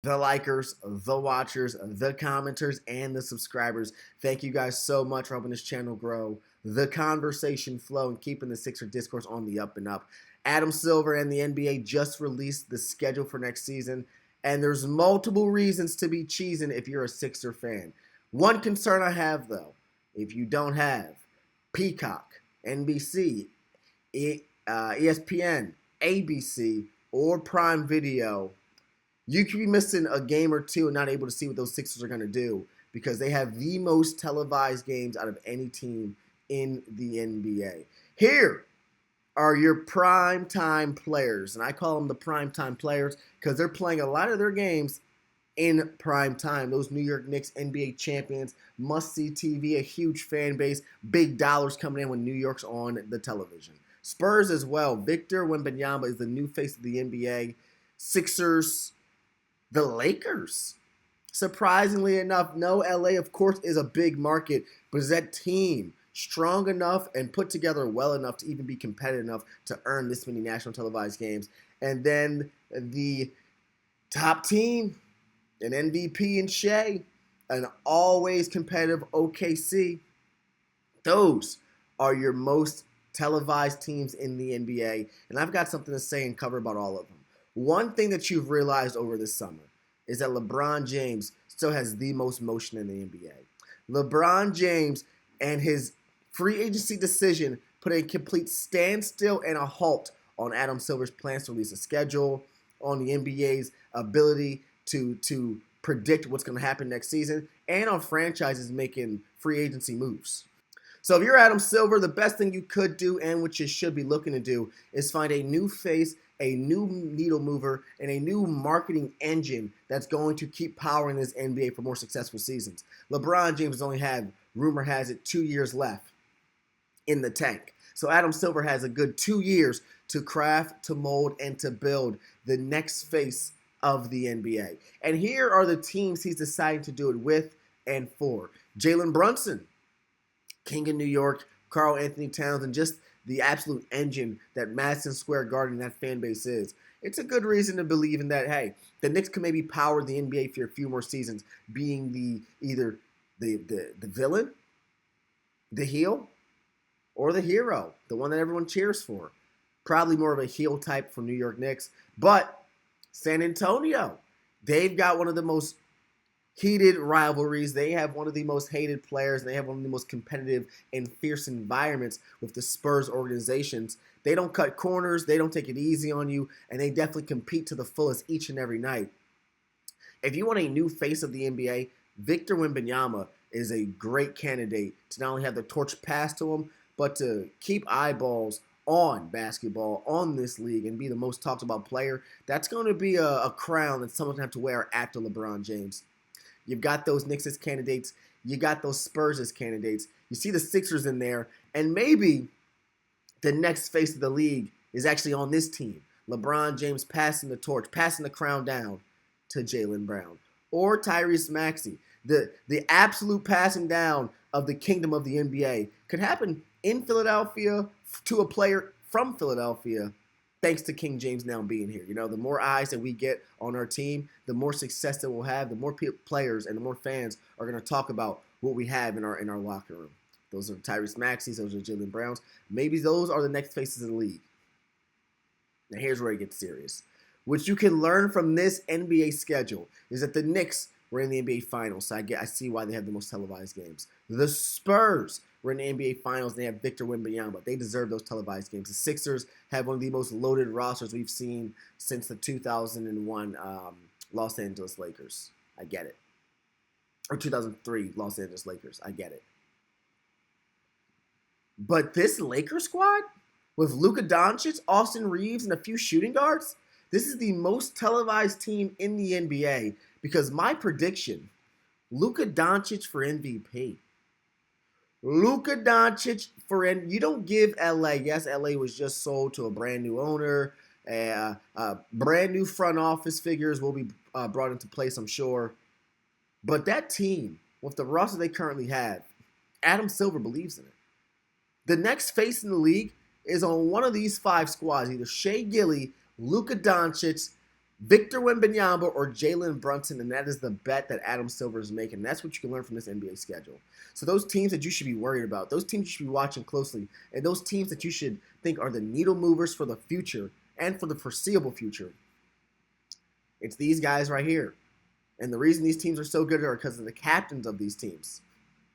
The likers, the watchers, the commenters, and the subscribers. Thank you guys so much for helping this channel grow, the conversation flow, and keeping the Sixer discourse on the up and up. Adam Silver and the NBA just released the schedule for next season, and there's multiple reasons to be cheesing if you're a Sixer fan. One concern I have, though, if you don't have Peacock, NBC, ESPN, ABC, or Prime Video, you could be missing a game or two and not able to see what those Sixers are going to do because they have the most televised games out of any team in the NBA. Here are your prime time players, and I call them the prime time players because they're playing a lot of their games in prime time. Those New York Knicks, NBA champions, must-see TV, a huge fan base, big dollars coming in when New York's on the television. Spurs as well. Victor Wembanyama is the new face of the NBA. Sixers, the Lakers. Surprisingly enough, no, LA, of course, is a big market, but is that team strong enough and put together well enough to even be competitive enough to earn this many national televised games? And then the top team, an MVP in Shea, an always competitive OKC. Those are your most televised teams in the NBA, and I've got something to say and cover about all of them. One thing that you've realized over this summer is that LeBron James still has the most motion in the NBA. LeBron James and his free agency decision put a complete standstill and a halt on Adam Silver's plans to release a schedule, on the NBA's ability to predict what's going to happen next season, and on franchises making free agency moves. So if you're Adam Silver, the best thing you could do and what you should be looking to do is find a new face, a new needle mover, and a new marketing engine that's going to keep powering this NBA for more successful seasons. LeBron James has only had, rumor has it, 2 years left in the tank. So Adam Silver has a good 2 years to craft, to mold, and to build the next face of the NBA. And here are the teams he's deciding to do it with and for. Jalen Brunson, King of New York, Karl Anthony Towns, and just the absolute engine that Madison Square Garden, that fan base is. It's a good reason to believe in that, hey, the Knicks can maybe power the NBA for a few more seasons, being either the villain, the heel, or the hero, the one that everyone cheers for. Probably more of a heel type for New York Knicks. But San Antonio, they've got one of the most heated rivalries. They have one of the most hated players. They have one of the most competitive and fierce environments with the Spurs organizations. They don't cut corners. They don't take it easy on you. And they definitely compete to the fullest each and every night. If you want a new face of the NBA, Victor Wembanyama is a great candidate to not only have the torch passed to him, but to keep eyeballs on basketball, on this league, and be the most talked about player. That's going to be a crown that someone's going to have to wear after LeBron James. You've got those Knicks as candidates. You got those Spurs as candidates. You see the Sixers in there. And maybe the next face of the league is actually on this team. LeBron James passing the torch, passing the crown down to Jaylen Brown. Or Tyrese Maxey. The absolute passing down of the kingdom of the NBA could happen in Philadelphia to a player from Philadelphia, thanks to King James now being here. You know, the more eyes that we get on our team, the more success that we'll have, the more players and the more fans are going to talk about what we have in our locker room. Those are Tyrese Maxey's, those are Jaylen Browns. Maybe those are the next faces of the league. Now here's where it gets serious. What you can learn from this NBA schedule is that the Knicks were in the NBA Finals, so I see why they have the most televised games. The Spurs were in the NBA Finals, and they have Victor Wembanyama. They deserve those televised games. The Sixers have one of the most loaded rosters we've seen since the 2001 Los Angeles Lakers. I get it. Or 2003 Los Angeles Lakers. I get it. But this Lakers squad, with Luka Doncic, Austin Reeves, and a few shooting guards, this is the most televised team in the NBA because my prediction, Luka Doncic for MVP. Luka Doncic you don't give LA. Yes, LA was just sold to a brand new owner. Brand new front office figures will be brought into place, I'm sure. But that team, with the roster they currently have, Adam Silver believes in it. The next face in the league is on one of these five squads, either Shea Gilly, Luka Doncic, Victor Wembanyama or Jalen Brunson, and that is the bet that Adam Silver is making. That's what you can learn from this NBA schedule. So those teams that you should be worried about, those teams you should be watching closely, and those teams that you should think are the needle movers for the future and for the foreseeable future, it's these guys right here. And the reason these teams are so good are because of the captains of these teams.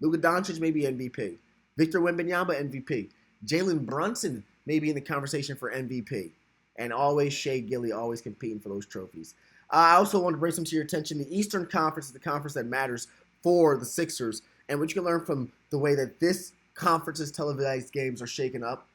Luka Doncic may be MVP. Victor Wembanyama, MVP. Jalen Brunson may be in the conversation for MVP. And always Shea Gilly, always competing for those trophies. I also want to bring some to your attention. The Eastern Conference is the conference that matters for the Sixers. And what you can learn from the way that this conference's televised games are shaken up.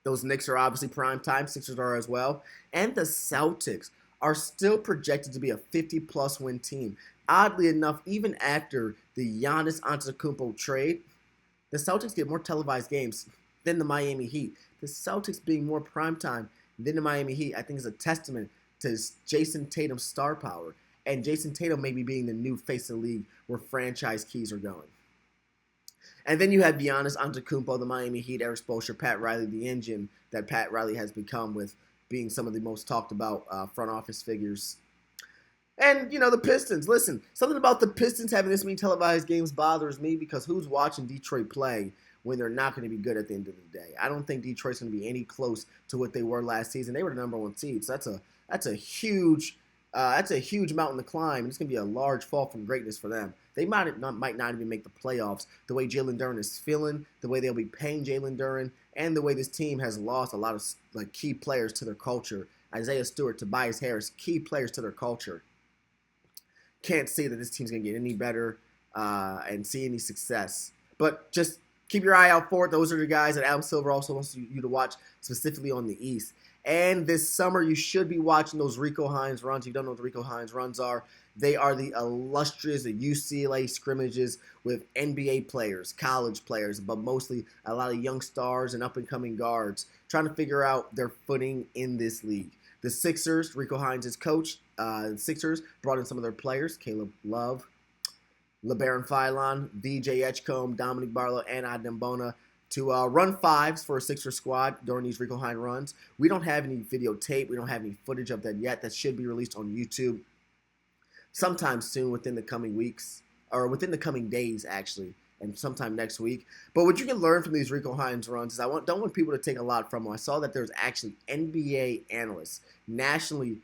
Those Knicks are obviously prime time. Sixers are as well. And the Celtics are still projected to be a 50-plus win team. Oddly enough, even after the Giannis Antetokounmpo trade, the Celtics get more televised games than the Miami Heat. The Celtics being more primetime than the Miami Heat, I think, is a testament to Jason Tatum's star power. And Jason Tatum maybe being the new face of the league where franchise keys are going. And then you have Giannis Antetokounmpo, the Miami Heat, Eric Spoelstra, Pat Riley, the engine that Pat Riley has become with being some of the most talked about front office figures. And, the Pistons. Listen, something about the Pistons having this many televised games bothers me because who's watching Detroit play when they're not going to be good at the end of the day? I don't think Detroit's going to be any close to what they were last season. They were the number one seed, so that's a huge mountain to climb. It's going to be a large fall from greatness for them. They might not even make the playoffs. The way Jalen Duren is feeling, the way they'll be paying Jalen Duren, and the way this team has lost a lot of key players to their culture. Isaiah Stewart, Tobias Harris, key players to their culture. Can't see that this team's going to get any better and see any success. But just keep your eye out for it. Those are the guys that Adam Silver also wants you to watch specifically on the East. And this summer, you should be watching those Rico Hines runs. If you don't know what the Rico Hines runs are, they are the illustrious UCLA scrimmages with NBA players, college players, but mostly a lot of young stars and up-and-coming guards trying to figure out their footing in this league. The Sixers, Rico Hines' coach, the Sixers brought in some of their players, Caleb Love, LeBaron Philon, VJ Edgecombe, Dominic Barlow, and Adnan Bona, to run fives for a Sixer squad during these Rico Hines runs. We don't have any videotape. We don't have any footage of that yet. That should be released on YouTube sometime soon within the coming weeks, or within the coming days, actually, and sometime next week. But what you can learn from these Rico Hines runs is don't want people to take a lot from them. I saw that there's actually NBA analysts, nationally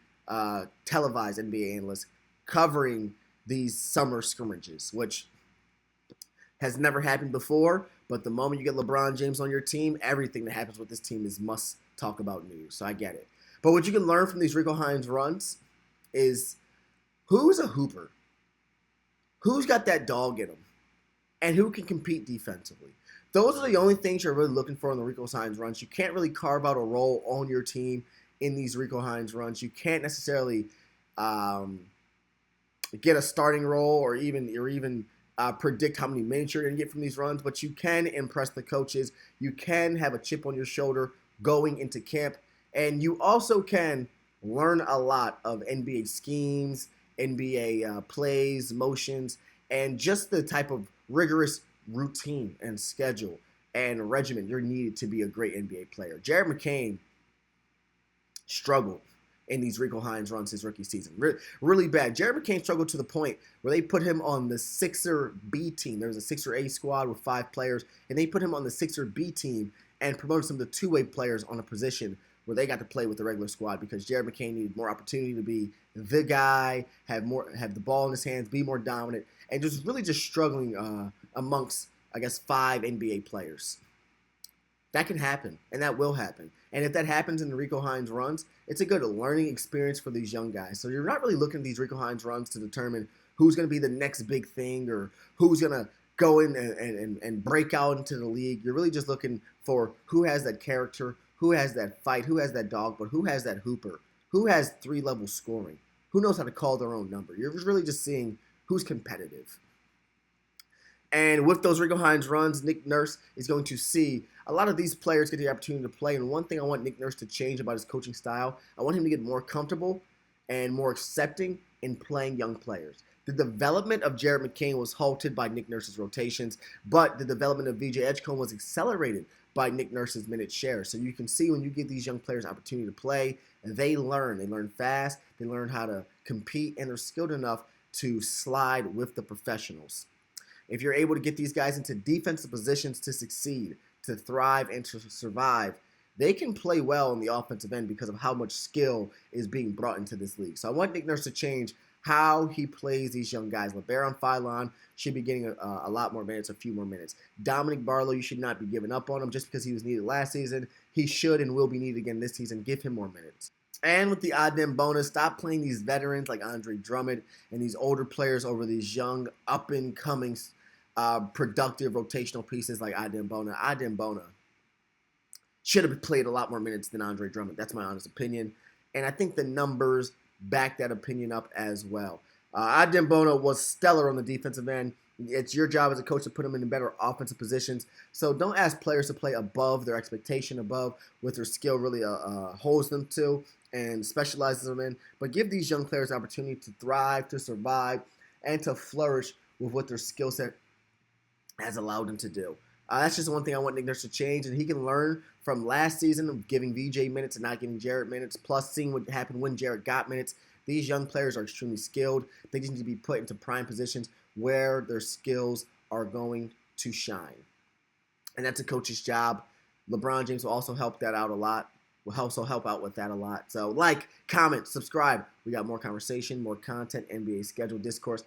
televised NBA analysts, covering these summer scrimmages, which has never happened before. But the moment you get LeBron James on your team, everything that happens with this team is must talk about news. So I get it. But what you can learn from these Rico Hines runs is who's a hooper, who's got that dog in them, and who can compete defensively. Those are the only things you're really looking for in the Rico Hines runs. You can't really carve out a role on your team in these Rico Hines runs. You can't necessarily get a starting role or even predict how many minutes you're going to get from these runs, but you can impress the coaches. You can have a chip on your shoulder going into camp, and you also can learn a lot of NBA schemes, NBA plays, motions, and just the type of rigorous routine and schedule and regimen you're needed to be a great NBA player. Jared McCain struggled in these Rico Hines runs his rookie season. Really bad. Jared McCain struggled to the point where they put him on the Sixer B team. There was a Sixer A squad with 5 players, and they put him on the Sixer B team and promoted some of the two-way players on a position where they got to play with the regular squad because Jared McCain needed more opportunity to be the guy, have the ball in his hands, be more dominant, and just really struggling amongst, 5 NBA players. That can happen, and that will happen. And if that happens in the Rico Hines runs, it's a good learning experience for these young guys. So you're not really looking at these Rico Hines runs to determine who's going to be the next big thing or who's going to go in and break out into the league. You're really just looking for who has that character, who has that fight, who has that dog, but who has that hooper, who has 3-level scoring, who knows how to call their own number. You're really just seeing who's competitive. And with those Rico Hines runs, Nick Nurse is going to see a lot of these players get the opportunity to play. And one thing I want Nick Nurse to change about his coaching style, I want him to get more comfortable and more accepting in playing young players. The development of Jared McCain was halted by Nick Nurse's rotations, but the development of VJ Edgecombe was accelerated by Nick Nurse's minute share. So you can see when you give these young players opportunity to play, they learn. They learn fast. They learn how to compete, and they're skilled enough to slide with the professionals. If you're able to get these guys into defensive positions to succeed, to thrive, and to survive, they can play well on the offensive end because of how much skill is being brought into this league. So I want Nick Nurse to change how he plays these young guys. LeBaron Philon should be getting a lot more minutes, a few more minutes. Dominic Barlow, you should not be giving up on him just because he was needed last season. He should and will be needed again this season. Give him more minutes. And with the odd dim bonus, stop playing these veterans like Andre Drummond and these older players over these young, up-and-coming, productive rotational pieces like Adem Bona. Adem Bona should have played a lot more minutes than Andre Drummond. That's my honest opinion. And I think the numbers back that opinion up as well. Adem Bona was stellar on the defensive end. It's your job as a coach to put them in better offensive positions. So don't ask players to play above their expectation, above what their skill really holds them to and specializes them in. But give these young players the opportunity to thrive, to survive, and to flourish with what their skill set has allowed them to do. That's just one thing I want Nick Nurse to change, and he can learn from last season of giving VJ minutes and not giving Jarrett minutes, plus seeing what happened when Jarrett got minutes. These young players are extremely skilled. They just need to be put into prime positions where their skills are going to shine. And that's a coach's job. LeBron James will also help that out a lot. Will also help out with that a lot. So like, comment, subscribe. We got more conversation, more content, NBA schedule, discourse.